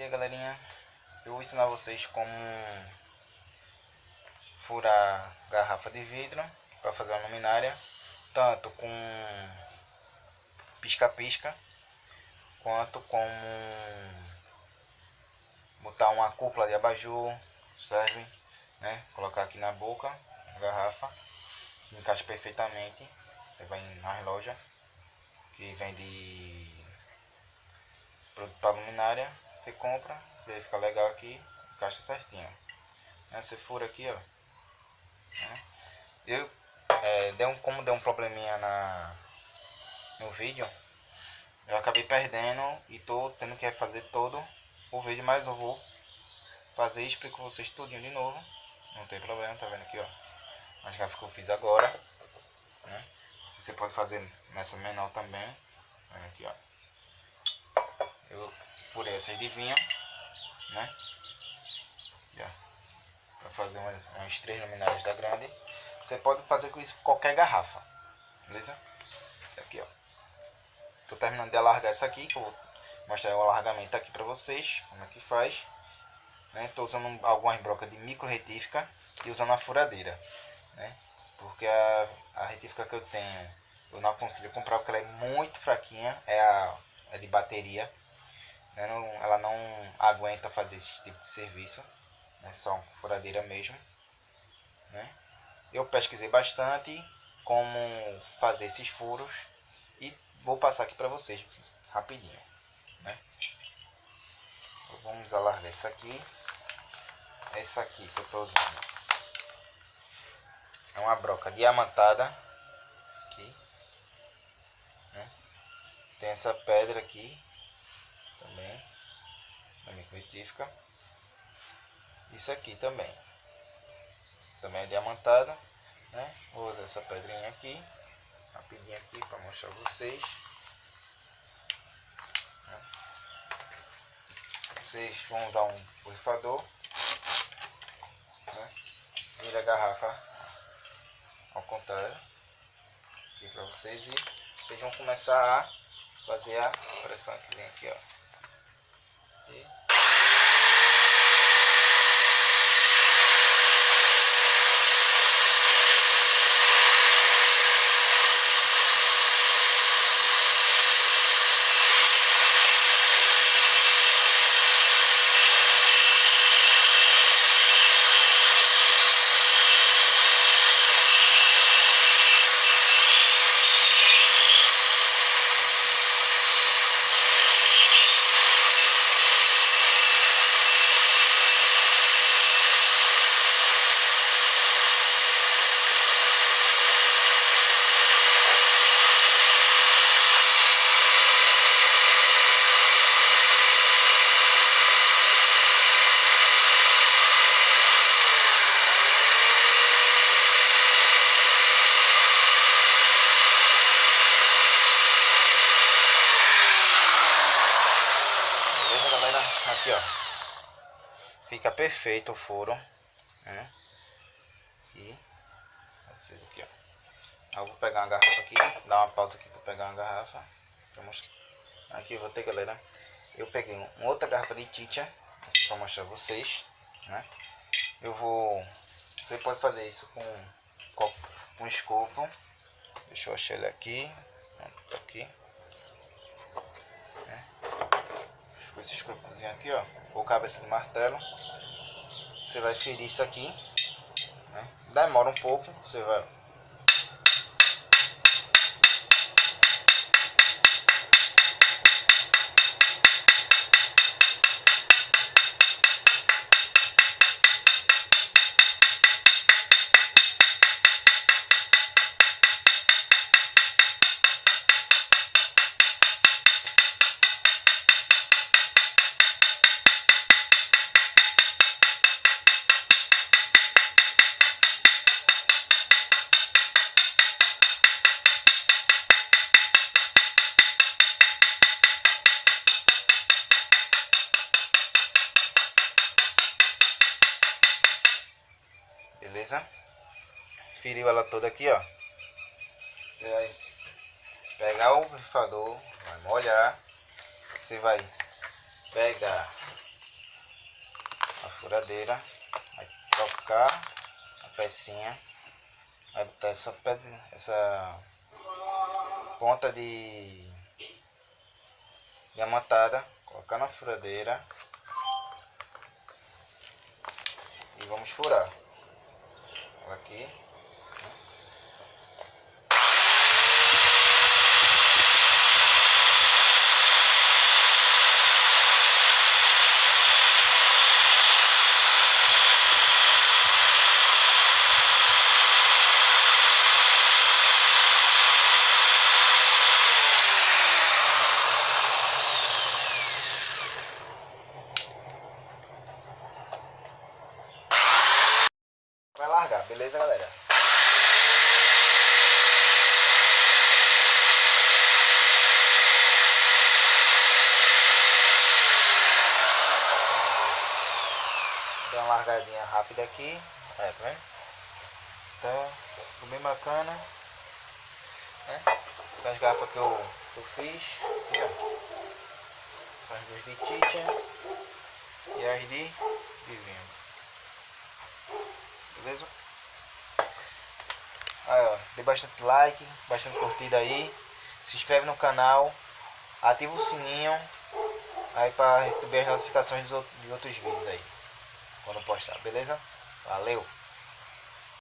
aí, galerinha, eu vou ensinar vocês como furar garrafa de vidro para fazer uma luminária, tanto com pisca-pisca quanto com botar uma cúpula de abajur, serve, né? Colocar aqui na boca a garrafa, que encaixa perfeitamente. Você vai nas lojas que vende produto para luminária, você compra, e aí fica legal aqui, encaixa certinho. Você fura aqui, ó. Eu como deu um probleminha no vídeo, eu acabei perdendo e tô tendo que refazer todo o vídeo, mas eu vou fazer e explico vocês tudinho de novo, não tem problema. Tá vendo aqui, ó, as garrafas que eu fiz agora, né? Você pode fazer nessa menor também. Aqui, ó, eu furei essas de vinho, né? Aqui, ó, para fazer umas 3 luminárias da grande. Você pode fazer com isso qualquer garrafa, beleza? Aqui, ó, tô terminando de alargar essa aqui, que eu vou mostrar o alargamento aqui para vocês, como é que faz, né? Tô usando algumas brocas de micro retífica e usando a furadeira, né? Porque a retífica que eu tenho eu não aconselho comprar, porque ela é muito fraquinha, é de bateria, né? Ela não aguenta fazer esse tipo de serviço, né? Só furadeira mesmo, né? Eu pesquisei bastante como fazer esses furos e vou passar aqui para vocês rapidinho, né? Então, vamos alargar isso aqui. Essa aqui que eu estou usando é uma broca diamantada aqui, né? Tem essa pedra aqui também, na micro retífica. Isso aqui também é diamantada, né? Vou usar essa pedrinha aqui rapidinho aqui para mostrar a vocês, né? Vocês vão usar um borrifador, né? Vira a garrafa ao contrário aqui para vocês, e vocês vão começar a fazer a pressão aqui, ó. E aqui, ó, fica perfeito o furo, né? E vocês aqui, ó. Eu vou pegar uma garrafa aqui, dar uma pausa aqui para pegar uma garrafa para mostrar. Aqui eu vou ter, galera, eu peguei uma outra garrafa de titia para mostrar a vocês, né? Você pode fazer isso com um escopo. Deixa eu achar ele aqui, tá aqui, né? Com esse escopozinho aqui, ó, ou cabeça de martelo, você vai ferir isso aqui, né? Demora um pouco, você vai beleza? Feriu ela toda aqui, ó. Você vai pegar o borrifador, vai molhar. Você vai pegar furadeira, vai trocar a pecinha, vai botar essa ponta de diamantada, colocar na furadeira e vamos furar. Aqui. Vai largar, beleza, galera? Dá uma largadinha rápida aqui, tá vendo? Então, ficou bem bacana, né? São as garrafas que eu fiz, aqui, ó. São as duas de teacher e as de vinho. Beleza? Aí, ó, dê bastante like, bastante curtida aí, se inscreve no canal, ativa o sininho aí para receber as notificações de outros vídeos aí quando postar, beleza? Valeu!